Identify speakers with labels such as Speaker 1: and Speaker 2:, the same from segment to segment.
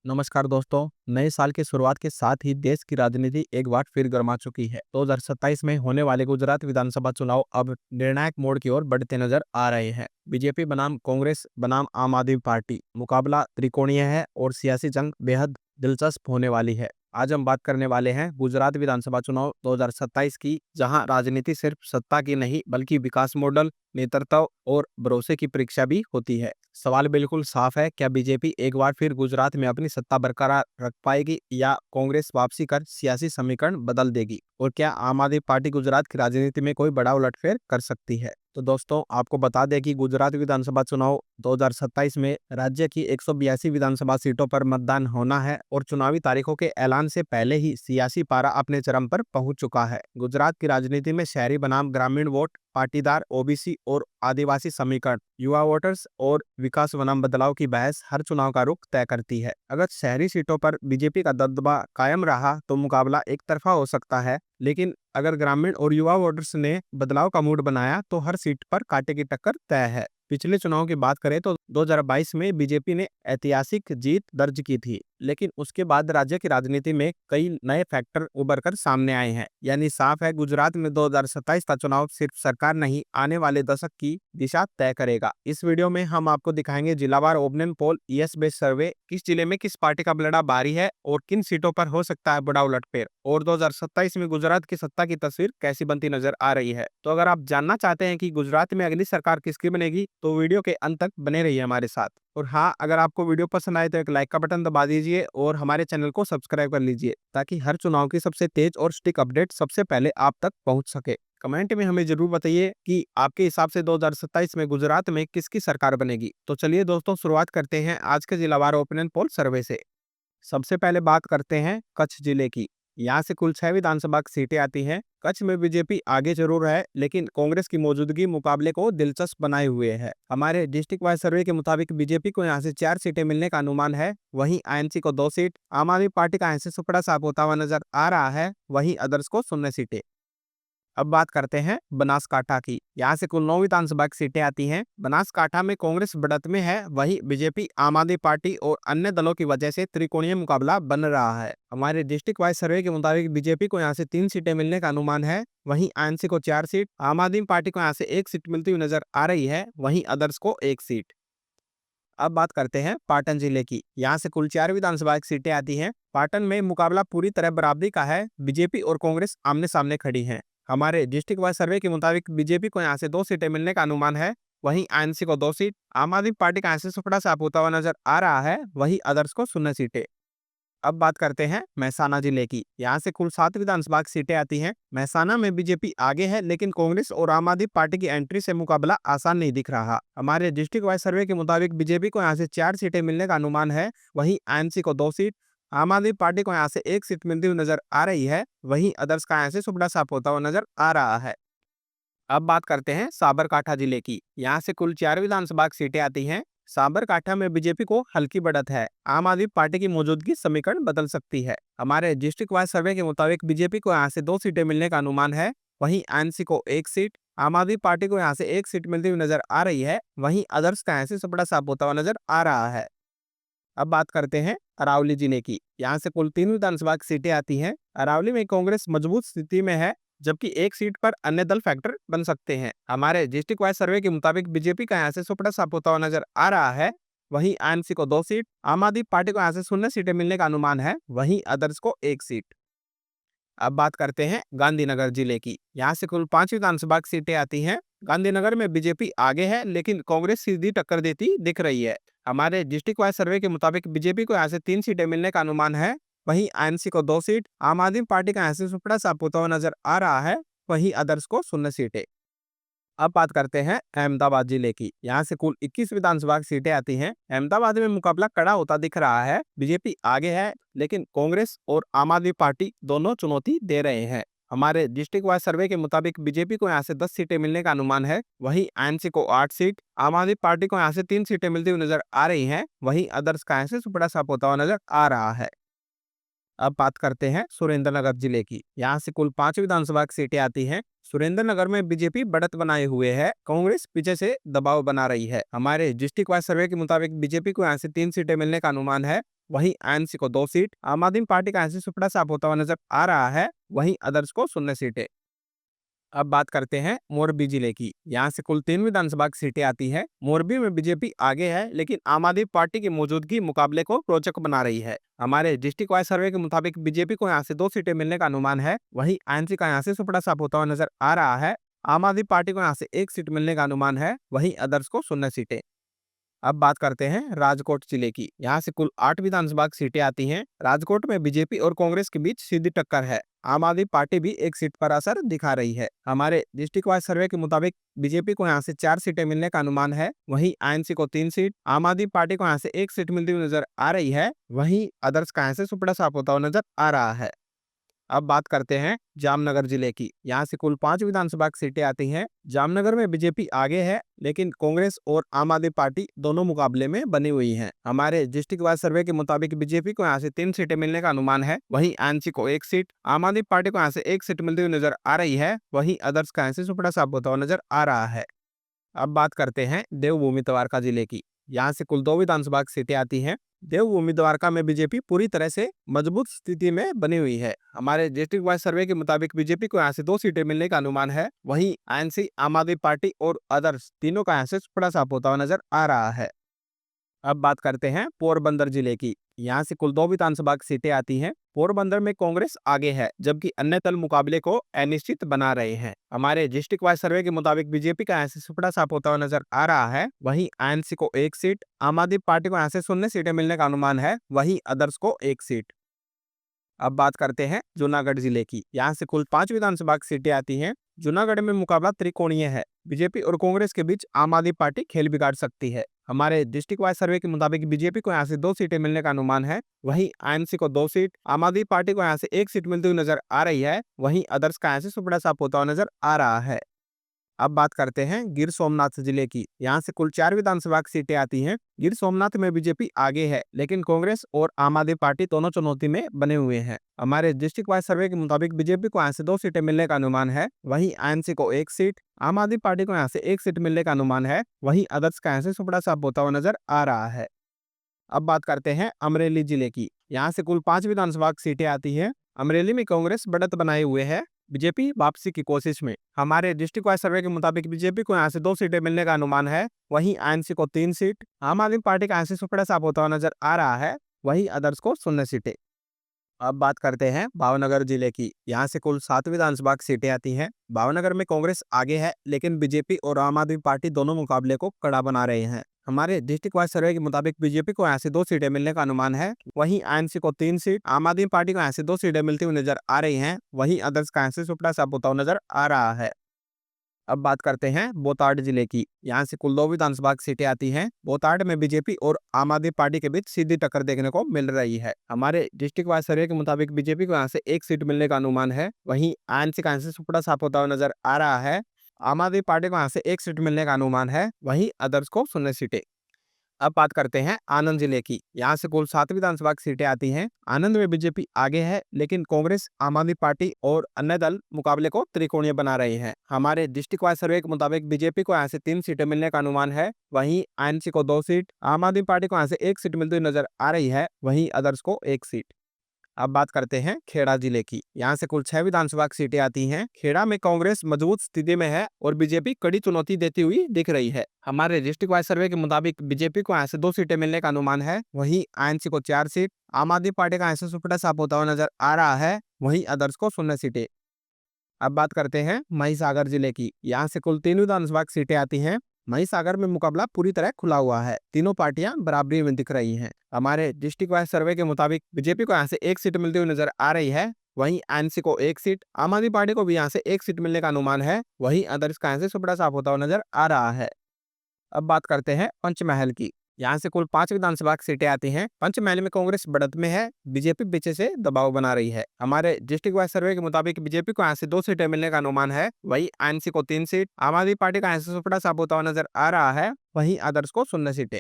Speaker 1: नमस्कार दोस्तों। नए साल की शुरुआत के साथ ही देश की राजनीति एक बार फिर गर्मा चुकी है। 2027 में होने वाले गुजरात विधानसभा चुनाव अब निर्णायक मोड़ की ओर बढ़ते नजर आ रहे हैं। बीजेपी बनाम कांग्रेस बनाम आम आदमी पार्टी, मुकाबला त्रिकोणीय है और सियासी जंग बेहद दिलचस्प होने वाली है। आज हम बात करने वाले हैं गुजरात विधानसभा चुनाव 2027 की, जहां राजनीति सिर्फ सत्ता की नहीं बल्कि विकास मॉडल, नेतृत्व और भरोसे की परीक्षा भी होती है। सवाल बिल्कुल साफ है, क्या बीजेपी एक बार फिर गुजरात में अपनी सत्ता बरकरार रख पाएगी या कांग्रेस वापसी कर सियासी समीकरण बदल देगी, और क्या आम आदमी पार्टी गुजरात की राजनीति में कोई बड़ा उलटफेर कर सकती है। तो दोस्तों, आपको बता दें कि गुजरात विधानसभा चुनाव 2027 में राज्य की 182 विधानसभा सीटों पर मतदान होना है और चुनावी तारीखों के ऐलान से पहले ही सियासी पारा अपने चरम पर पहुंच चुका है। गुजरात की राजनीति में शहरी बनाम ग्रामीण वोट, पाटीदार, ओबीसी और आदिवासी समीकरण, युवा वोटर्स और विकास बनाम बदलाव की बहस हर चुनाव का रुख तय करती है। अगर शहरी सीटों पर बीजेपी का दबदबा कायम रहा तो मुकाबला एक तरफा हो सकता है, लेकिन अगर ग्रामीण और युवा वोटर्स ने बदलाव का मूड बनाया तो हर सीट पर कांटे की टक्कर तय है। पिछले चुनाव की बात करें तो 2022 में बीजेपी ने ऐतिहासिक जीत दर्ज की थी, लेकिन उसके बाद राज्य की राजनीति में कई नए फैक्टर उभर कर सामने आए हैं। यानी साफ है, गुजरात में 2027 का चुनाव सिर्फ सरकार नहीं, आने वाले दशक की दिशा तय करेगा। इस वीडियो में हम आपको दिखाएंगे जिलावार opinion poll, ES based survey, किस जिले में किस पार्टी का पलड़ा भारी है और किन सीटों पर हो सकता है बड़ा उलटफेर, और 2027 में गुजरात की सत्ता की तस्वीर कैसी बनती नजर आ रही है। तो अगर आप जानना चाहते हैं कि गुजरात में अगली सरकार किसकी बनेगी तो वीडियो के अंत तक बने रहिए हमारे साथ। और हाँ, अगर आपको वीडियो पसंद आए तो एक लाइक का बटन दबा दीजिए और हमारे चैनल को सब्सक्राइब कर लीजिए, ताकि हर चुनाव की सबसे तेज और सटीक अपडेट सबसे पहले आप तक पहुंच सके। कमेंट में हमें जरूर बताइए कि आपके हिसाब से 2027 में गुजरात में किसकी सरकार बनेगी। तो चलिए दोस्तों, शुरुआत करते हैं आज के जिलावार ओपिनियन पोल सर्वे से। सबसे पहले बात करते हैं कच्छ जिले की। यहाँ से कुल 6 विधानसभा की सीटें आती हैं। कच्छ में बीजेपी आगे जरूर है, लेकिन कांग्रेस की मौजूदगी मुकाबले को दिलचस्प बनाए हुए है। हमारे डिस्ट्रिक्ट वाइज सर्वे के मुताबिक बीजेपी को यहाँ से 4 सीटें मिलने का अनुमान है, वहीं आईएनसी को 2 सीट, आम आदमी पार्टी का यहाँ से सुपड़ा साफ होता हुआ नजर आ रहा है, वहीं अदर्स को 0 सीटें। अब बात करते हैं बनासकाठा की। यहाँ से कुल 9 विधानसभा की सीटें आती हैं। बनासकाठा में कांग्रेस बढ़त में है, वहीं बीजेपी, आम आदमी पार्टी और अन्य दलों की वजह से त्रिकोणीय मुकाबला बन रहा है। हमारे डिस्ट्रिक्ट वाइज सर्वे के मुताबिक बीजेपी को यहाँ से 3 सीटें मिलने का अनुमान है, वहीं आईएनसी को 4 सीट, आम आदमी पार्टी को यहाँ से 1 सीट मिलती हुई नजर आ रही है, वहीं अदर्स को 1 सीट। अब बात करते हैं पाटन जिले की। यहाँ से कुल 4 विधानसभा की सीटें आती हैं। पाटन में मुकाबला पूरी तरह बराबरी का है। बीजेपी और कांग्रेस आमने सामने खड़ी हैं। हमारे डिस्ट्रिक्ट वाइज सर्वे के मुताबिक बीजेपी को यहाँ से 2 सीटें मिलने का अनुमान है, वहीं आईएनसी को 2 सीट, आम आदमी पार्टी का यहाँ से सुपड़ा साफ होता हुआ नजर आ रहा है, वहीं अदर्स को 0 सीटें। अब बात करते हैं मेहसाना जिले की। यहाँ से कुल 7 विधानसभा की सीटें आती हैं। मेहसाना में बीजेपी आगे है, लेकिन कांग्रेस और आम आदमी पार्टी की एंट्री से मुकाबला आसान नहीं दिख रहा। हमारे डिस्ट्रिक्ट वाइज सर्वे के मुताबिक बीजेपी को यहाँ से 4 सीटें मिलने का अनुमान है, वहीं आईएनसी को 2 सीट, आम आदमी पार्टी को यहाँ से 1 सीट मिलती हुई नजर आ रही है, वहीं अदर्स का यहाँ से सुपड़ा साफ होता हुआ नजर आ रहा है। अब बात करते हैं साबरकाठा जिले की। यहाँ से कुल 4 विधानसभा की सीटें आती हैं। साबरकाठा में बीजेपी को हल्की बढ़त है। आम आदमी पार्टी की मौजूदगी समीकरण बदल सकती है। हमारे डिस्ट्रिक्ट वाइज सर्वे के मुताबिक बीजेपी को यहाँ से 2 सीटें मिलने का अनुमान है, वहीं आईएनसी को 1 सीट, आम आदमी पार्टी को यहाँ से 1 सीट मिलती हुई नजर आ रही है, वहीं अदर्स का यहाँ से सुपड़ा साफ होता हुआ नजर आ रहा है। अब बात करते हैं अरावली जिले की। यहाँ से कुल 3 विधानसभा की सीटें आती हैं। अरावली में कांग्रेस मजबूत स्थिति में है, जबकि 1 सीट पर अन्य दल फैक्टर बन सकते हैं। हमारे डिस्ट्रिक्ट वाइज सर्वे के मुताबिक बीजेपी का यहाँ से सुपड़ा साफ होता हुआ नजर आ रहा है, वहीं आईएनसी को 2 सीट, आम आदमी पार्टी को यहाँ से 0 सीटें मिलने का अनुमान है, वहीं अदर्स को 1 सीट। अब बात करते हैं गांधीनगर जिले की। यहाँ से कुल 5 विधानसभा की सीटें आती हैं। गांधीनगर में बीजेपी आगे है, लेकिन कांग्रेस सीधी टक्कर देती दिख रही है। हमारे डिस्ट्रिक्ट वाइज सर्वे के मुताबिक बीजेपी को यहाँ से 3 सीटें मिलने का अनुमान है, वहीं आईएनसी को 2 सीट, आम आदमी पार्टी का यहाँ से सुपड़ा साफ होता हुआ नजर आ रहा है, वहीं अदर्स को 0 सीटें। अब बात करते हैं अहमदाबाद जिले की। यहाँ से कुल 21 विधानसभा की सीटें आती हैं। अहमदाबाद में मुकाबला कड़ा होता दिख रहा है। बीजेपी आगे है, लेकिन कांग्रेस और आम आदमी पार्टी दोनों चुनौती दे रहे हैं। हमारे डिस्ट्रिक्ट वाइज सर्वे के मुताबिक बीजेपी को यहाँ से 10 सीटें मिलने का अनुमान है, वहीं आईएनसी को 8 सीट, आम आदमी पार्टी को यहाँ से 3 सीटें मिलती हुई नजर आ रही हैं, वहीं अदर्स का यहाँ से सुपड़ा साफ होता हुआ नजर आ रहा है। अब बात करते हैं सुरेंद्रनगर जिले की। यहाँ से कुल 5 विधानसभा की सीटें आती हैं। सुरेंद्रनगर में बीजेपी बढ़त बनाए हुए है, कांग्रेस पीछे से दबाव बना रही है। हमारे डिस्ट्रिक्ट वाइज सर्वे के मुताबिक बीजेपी को यहाँ से 3 सीटें मिलने का अनुमान है, वहीं आईएनसी को 2 सीट, आम आदमी पार्टी का ऐसे सुपड़ा साफ होता हुआ नजर आ रहा है, वहीं अदर्स को 0 सीटें। अब बात करते हैं मोरबी जिले की। यहाँ से कुल 3 विधानसभा की सीटें आती है। मोरबी में बीजेपी आगे है, लेकिन आम आदमी पार्टी की मौजूदगी मुकाबले को रोचक बना रही है। हमारे डिस्ट्रिक्ट वाइज सर्वे के मुताबिक बीजेपी को यहाँ से 2 सीटें मिलने का अनुमान है, वहीं आईएनसी का यहाँ से सुपड़ा साफ होता हुआ नजर आ रहा है। आम आदमी पार्टी को यहाँ से 1 सीट मिलने का अनुमान है, वहीं अदर्स को 0 सीटें। अब बात करते हैं राजकोट जिले की। यहाँ से कुल 8 विधानसभा की सीटें आती हैं। राजकोट में बीजेपी और कांग्रेस के बीच सीधी टक्कर है। आम आदमी पार्टी भी 1 सीट पर असर दिखा रही है। हमारे डिस्ट्रिक्ट वाइज सर्वे के मुताबिक बीजेपी को यहाँ से 4 सीटें मिलने का अनुमान है, वहीं आईएनसी को 3 सीट, आम आदमी पार्टी को यहाँ से 1 सीट मिलती हुई नजर आ रही है, वहीं अदर्स का यहाँ से सुपड़ा साफ होता हुआ नजर आ रहा है। अब बात करते हैं जामनगर जिले की। यहाँ से कुल 5 विधानसभा की सीटें आती हैं। जामनगर में बीजेपी आगे है, लेकिन कांग्रेस और आम आदमी पार्टी दोनों मुकाबले में बनी हुई हैं। हमारे डिस्ट्रिक्ट वाइज सर्वे के मुताबिक बीजेपी को यहाँ से 3 सीटें मिलने का अनुमान है, वहीं आईएनसी को 1 सीट, आम आदमी पार्टी को यहाँ से 1 सीट मिलती हुई नजर आ रही है, वहीं अदर्स का यहाँ से सुपड़ा साफ होता हुआ नजर आ रहा है। अब बात करते हैं देवभूमि द्वारका जिले की। यहाँ से कुल 2 विधानसभा की सीटें आती हैं। देवभूमि द्वारका में बीजेपी पूरी तरह से मजबूत स्थिति में बनी हुई है। हमारे डिस्ट्रिक्ट वाइज सर्वे के मुताबिक बीजेपी को यहाँ से 2 सीटें मिलने का अनुमान है, वहीं आईएनसी, आम आदमी पार्टी और अदर्स तीनों का यहाँ से सुपड़ा साफ होता हुआ नजर आ रहा है। अब बात करते हैं पोरबंदर जिले की। यहाँ से कुल 2 विधानसभा की सीटें आती हैं। पोरबंदर में कांग्रेस आगे है, जबकि अन्य दल मुकाबले को अनिश्चित बना रहे हैं। हमारे डिस्ट्रिक्ट वाइज सर्वे के मुताबिक बीजेपी का यहाँ से सुपड़ा साफ होता हुआ नजर आ रहा है, वहीं आईएनसी को 1 सीट, आम आदमी पार्टी को यहाँ से 0 सीटें मिलने का अनुमान है, वहीं अदर्स को 1 सीट। अब बात करते हैं जूनागढ़ जिले की। यहाँ से कुल 5 विधानसभा की सीटें आती हैं। जूनागढ़ में मुकाबला त्रिकोणीय है। बीजेपी और कांग्रेस के बीच आम आदमी पार्टी खेल बिगाड़ सकती है। हमारे डिस्ट्रिक्ट वाइज सर्वे के मुताबिक बीजेपी को यहाँ से 2 सीटें मिलने का अनुमान है, वहीं आईएनसी को 2 सीट, आम आदमी पार्टी को यहाँ से 1 सीट मिलती हुई नजर आ रही है, वहीं अदर्स का यहाँ से सुपड़ा साफ होता हुआ नजर आ रहा है। अब बात करते हैं गिर सोमनाथ जिले की। यहाँ से कुल 4 विधानसभा की सीटें आती हैं। गिर सोमनाथ में बीजेपी आगे है, लेकिन कांग्रेस और आम आदमी पार्टी दोनों चुनौती में बने हुए हैं। हमारे डिस्ट्रिक्ट वाइज सर्वे के मुताबिक बीजेपी को यहाँ से 2 सीटें मिलने का अनुमान है, वहीं आईएनसी को 1 सीट, आम आदमी पार्टी को यहाँ से 1 सीट मिलने का अनुमान है, वहीं अदर्स का यहाँ से सुपड़ा साफ होता हुआ नजर आ रहा है। अब बात करते हैं अमरेली जिले की। यहाँ से कुल 5 विधानसभा की सीटें आती हैं। अमरेली में कांग्रेस बढ़त बनाए हुए है, बीजेपी वापसी की कोशिश में। हमारे डिस्ट्रिक्ट वाइज सर्वे के मुताबिक बीजेपी को यहाँ से 2 सीटें मिलने का अनुमान है, वहीं आईएनसी को 3 सीट, आम आदमी पार्टी का यहाँ से सुपड़ा साफ होता हुआ नजर आ रहा है, वहीं अदर्स को 0 सीटें। अब बात करते हैं भावनगर जिले की। यहाँ से कुल 7 विधानसभा की सीटें आती हैं। भावनगर में कांग्रेस आगे है, लेकिन बीजेपी और आम आदमी पार्टी दोनों मुकाबले को कड़ा बना रहे हैं। हमारे डिस्ट्रिक्ट वाइज सर्वे के मुताबिक बीजेपी को यहाँ से 2 सीटें मिलने का अनुमान है, वहीं आईएनसी को 3 सीट, आम आदमी पार्टी को यहाँ से 2 सीटें मिलती हुई नजर आ रही हैं, वहीं अदर्स का यहाँ से सुपड़ा साफ होता हुआ नजर आ रहा है। अब बात करते हैं बोताड़ जिले की। यहाँ से कुल 2 विधानसभा की सीटें आती हैं। बोताड़ में बीजेपी और आम आदमी पार्टी के बीच सीधी टक्कर देखने को मिल रही है। हमारे डिस्ट्रिक्ट वाइज सर्वे के मुताबिक बीजेपी को यहाँ से 1 सीट मिलने का अनुमान है, वहीं आईएनसी का यहाँ से सुपड़ा साफ होता हुआ नजर आ रहा है। आम आदमी पार्टी को यहाँ से 1 सीट मिलने का अनुमान है, वहीं अदर्स को 0 सीटें। अब बात करते हैं आनंद जिले की। यहाँ से कुल 7 विधानसभा की सीटें आती हैं। आनंद में बीजेपी आगे है, लेकिन कांग्रेस, आम आदमी पार्टी और अन्य दल मुकाबले को त्रिकोणीय बना रहे हैं। हमारे डिस्ट्रिक्ट वाइज सर्वे के मुताबिक बीजेपी को यहाँ से 3 सीटें मिलने का अनुमान है, वहीं आईएनसी को 2 सीट, आम आदमी पार्टी को यहाँ से 1 सीट मिलती हुई नजर आ रही है, वहीं अदर्स को 1 सीट। अब बात करते हैं खेड़ा जिले की। यहाँ से कुल 6 विधानसभा की सीटें आती हैं। खेड़ा में कांग्रेस मजबूत स्थिति में है और बीजेपी कड़ी चुनौती देती हुई दिख रही है। हमारे डिस्ट्रिक्ट वाइज सर्वे के मुताबिक बीजेपी को यहाँ से 2 सीटें मिलने का अनुमान है, वहीं आईएनसी को 4 सीट, आम आदमी पार्टी का यहाँ से सुपड़ा साफ होता हुआ नजर आ रहा है, वहीं अदर्स को 0 सीटें। अब बात करते हैं महिसागर जिले की। यहाँ से कुल 3 विधानसभा की सीटें आती हैं। महिसागर में मुकाबला पूरी तरह खुला हुआ है। तीनों पार्टियां बराबरी में दिख रही हैं। हमारे डिस्ट्रिक्ट वाइज सर्वे के मुताबिक बीजेपी को यहाँ से 1 सीट मिलती हुई नजर आ रही है, वहीं आईएनसी को 1 सीट, आम आदमी पार्टी को भी यहाँ से 1 सीट मिलने का अनुमान है, वहीं अदर्स का यहाँ से सुपड़ा साफ होता हुआ नजर आ रहा है। अब बात करते हैं पंचमहल की। यहाँ से कुल 5 विधानसभा की सीटें आती हैं। पंचमहल में कांग्रेस बढ़त में है, बीजेपी पीछे से दबाव बना रही है। हमारे डिस्ट्रिक्ट वाइज सर्वे के मुताबिक बीजेपी को यहाँ से 2 सीटें मिलने का अनुमान है, वहीं आईएनसी को 3 सीट, आम आदमी पार्टी का यहाँ से सुपड़ा साफ होता हुआ नजर आ रहा है, वहीं अदर्स को 0 सीटें।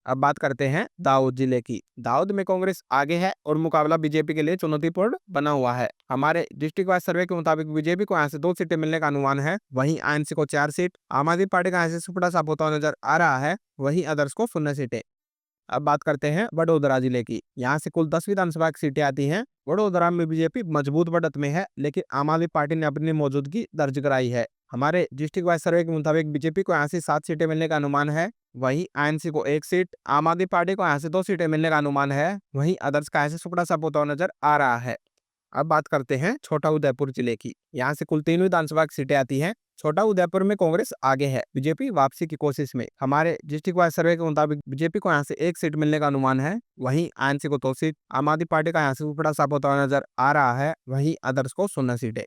Speaker 1: अब बात करते हैं दाऊद जिले की। दाऊद में कांग्रेस आगे है और मुकाबला बीजेपी के लिए चुनौतीपूर्ण बना हुआ है। हमारे डिस्ट्रिक्ट वाइज सर्वे के मुताबिक बीजेपी को यहाँ से 2 सीटें मिलने का अनुमान है, वहीं आईएनसी को 4 सीट, आम आदमी पार्टी का यहाँ से सुपड़ा साफ होता हुआ नजर आ रहा है, वहीं अदर्स को 0 सीटें। अब बात करते हैं वडोदरा जिले की। यहाँ से कुल 10 विधानसभा की सीटें आती हैं। वडोदरा में बीजेपी मजबूत बढ़त में है, लेकिन आम आदमी पार्टी ने अपनी मौजूदगी दर्ज कराई है। हमारे डिस्ट्रिक्ट वाइज सर्वे के मुताबिक बीजेपी को यहाँ से 7 सीटें मिलने का अनुमान है। वहीं आईएनसी को 1 सीट, आम आदमी पार्टी को यहाँ से 2 सीटें मिलने का अनुमान है। वहीं अदर्स का यहाँ से सुपड़ा साफ होता हुआ नजर आ रहा है। अब बात करते हैं छोटा उदयपुर जिले की। यहाँ से कुल 3 विधानसभा की सीटें आती हैं। छोटा उदयपुर में कांग्रेस आगे है, बीजेपी वापसी की कोशिश में। हमारे डिस्ट्रिक्ट वाइज सर्वे के मुताबिक बीजेपी को यहाँ से 1 सीट मिलने का अनुमान है। वहीं आईएनसी को 2 सीट, आम आदमी पार्टी का यहाँ से उपड़ा साफ होता हुआ नजर आ रहा है। वहीं अदर्स को 0 सीटें।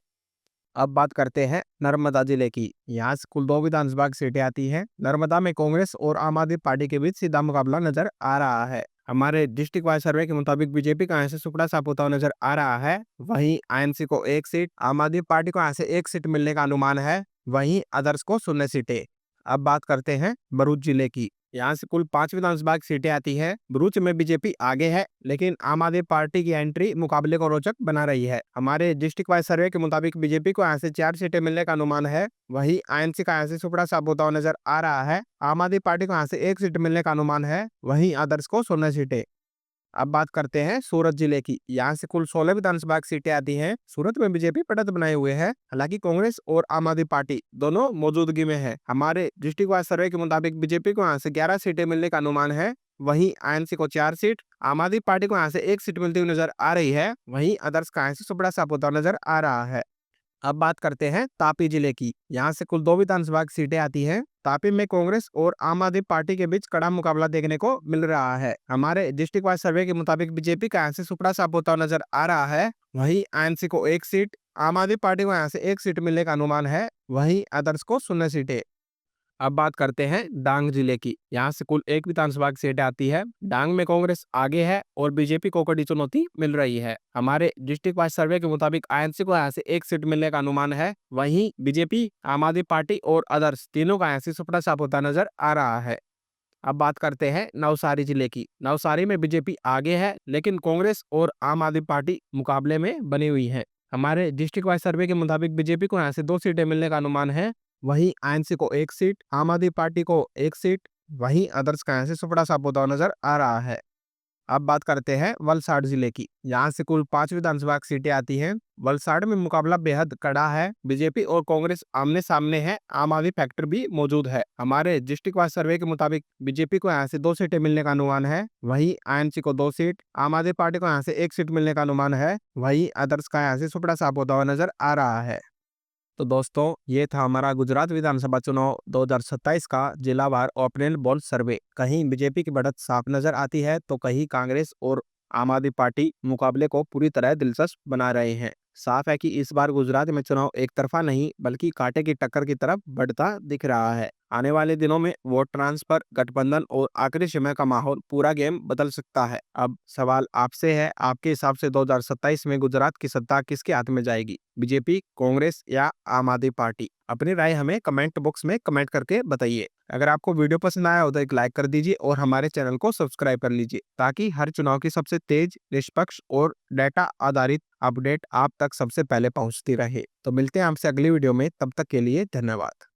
Speaker 1: अब बात करते हैं नर्मदा जिले की। यहाँ से कुल 2 विधानसभा की सीटें आती हैं। नर्मदा में कांग्रेस और आम आदमी पार्टी के बीच सीधा मुकाबला नजर आ रहा है। हमारे डिस्ट्रिक्ट वाइज सर्वे के मुताबिक बीजेपी का यहाँ से सुपड़ा साफ होता हुआ नजर आ रहा है। वहीं आईएनसी को 1 सीट, आम आदमी पार्टी को यहाँ से 1 सीट मिलने का अनुमान है। वहीं अदर्स को 0 सीटें। अब बात करते हैं भरूच जिले की। यहाँ से कुल 5 विधानसभा की सीटें आती है। भरूच में बीजेपी आगे है, लेकिन आम आदमी पार्टी की एंट्री मुकाबले को रोचक बना रही है। हमारे डिस्ट्रिक्ट वाइज सर्वे के मुताबिक बीजेपी को यहाँ से 4 सीटें मिलने का अनुमान है। वहीं आईएनसी का यहाँ से सुपड़ा साफ होता हुआ नजर आ रहा है। आम आदमी पार्टी को यहाँ से 1 सीट मिलने का अनुमान है। वहीं अदर्स को 0 सीटें। अब बात करते हैं सूरत जिले की। यहाँ से कुल 16 विधानसभा की सीटें आती हैं। सूरत में बीजेपी बढ़त बनाए हुए है, हालांकि कांग्रेस और आम आदमी पार्टी दोनों मौजूदगी में है। हमारे डिस्ट्रिक्ट वाइज सर्वे के मुताबिक बीजेपी को यहाँ से 11 सीटें मिलने का अनुमान है। वहीं आईएनसी को 4 सीट, आम आदमी पार्टी को यहाँ से 1 सीट मिलती हुई नजर आ रही है। वहीं अदर्स का यहाँ से सुपड़ा साफ होता नजर आ रहा है। अब बात करते हैं तापी जिले की। यहाँ से कुल 2 विधानसभा की सीटें आती हैं। तापी में कांग्रेस और आम आदमी पार्टी के बीच कड़ा मुकाबला देखने को मिल रहा है। हमारे डिस्ट्रिक्ट वाइज सर्वे के मुताबिक बीजेपी का यहाँ से सुपड़ा साफ होता हुआ नजर आ रहा है। वहीं आईएनसी को 1 सीट, आम आदमी पार्टी को यहाँ से 1 सीट मिलने का अनुमान है। वहीं अदर्स को 0 सीटें। अब बात करते हैं डांग जिले की। यहाँ से कुल 1 विधानसभा की सीटें आती है। डांग में कांग्रेस आगे है और बीजेपी को कड़ी चुनौती मिल रही है। हमारे डिस्ट्रिक्ट वाइज सर्वे के मुताबिक आईएनसी को यहाँ से 1 सीट मिलने का अनुमान है। वहीं बीजेपी, आम आदमी पार्टी और अदर्स तीनों का यहाँ से सुपड़ा साफ होता नजर आ रहा है। अब बात करते हैं नवसारी जिले की। नवसारी में बीजेपी आगे है, लेकिन कांग्रेस और आम आदमी पार्टी मुकाबले में बनी हुई है। हमारे डिस्ट्रिक्ट वाइज सर्वे के मुताबिक बीजेपी को यहाँ से 2 सीटें मिलने का अनुमान है। वहीं आईएनसी को 1 सीट, आम आदमी पार्टी को 1 सीट, वहीं अदर्स का यहाँ से सुपड़ा साफ होता हुआ नजर आ रहा है। अब बात करते हैं वलसाड़ जिले की। यहाँ से कुल 5 विधानसभा की सीटें आती हैं। वलसाड़ में मुकाबला बेहद कड़ा है। बीजेपी और कांग्रेस आमने सामने है। आम आदमी फैक्टर भी मौजूद है। हमारे डिस्ट्रिक्ट वाइज सर्वे के मुताबिक बीजेपी को यहाँ से 2 सीटें मिलने का अनुमान है। वहीं आईएनसी को 2 सीट, आम आदमी पार्टी को यहाँ से 1 सीट मिलने का अनुमान है। वहीं अदर्स का यहाँ से सुपड़ा साफ होता हुआ नजर आ रहा है। तो दोस्तों, ये था हमारा गुजरात विधानसभा चुनाव 2027 का जिलावार ओपिनियन पोल सर्वे। कहीं बीजेपी की बढ़त साफ नजर आती है, तो कहीं कांग्रेस और आम आदमी पार्टी मुकाबले को पूरी तरह दिलचस्प बना रहे हैं। साफ है कि इस बार गुजरात में चुनाव एक तरफा नहीं, बल्कि कांटे की टक्कर की तरफ बढ़ता दिख रहा है। आने वाले दिनों में वोट ट्रांसफर, गठबंधन और आखिरी समय का माहौल पूरा गेम बदल सकता है। अब सवाल आपसे है, आपके हिसाब से 2027 में गुजरात की सत्ता किसके हाथ में जाएगी? बीजेपी, कांग्रेस या आम आदमी पार्टी? अपनी राय हमें कमेंट बॉक्स में कमेंट करके बताइए। अगर आपको वीडियो पसंद आया हो तो एक लाइक कर दीजिए और हमारे चैनल को सब्सक्राइब कर लीजिए, ताकि हर चुनाव की सबसे तेज, निष्पक्ष और डेटा आधारित अपडेट आप तक सबसे पहले पहुंचती रहे। तो मिलते हैं आपसे अगली वीडियो में, तब तक के लिए धन्यवाद।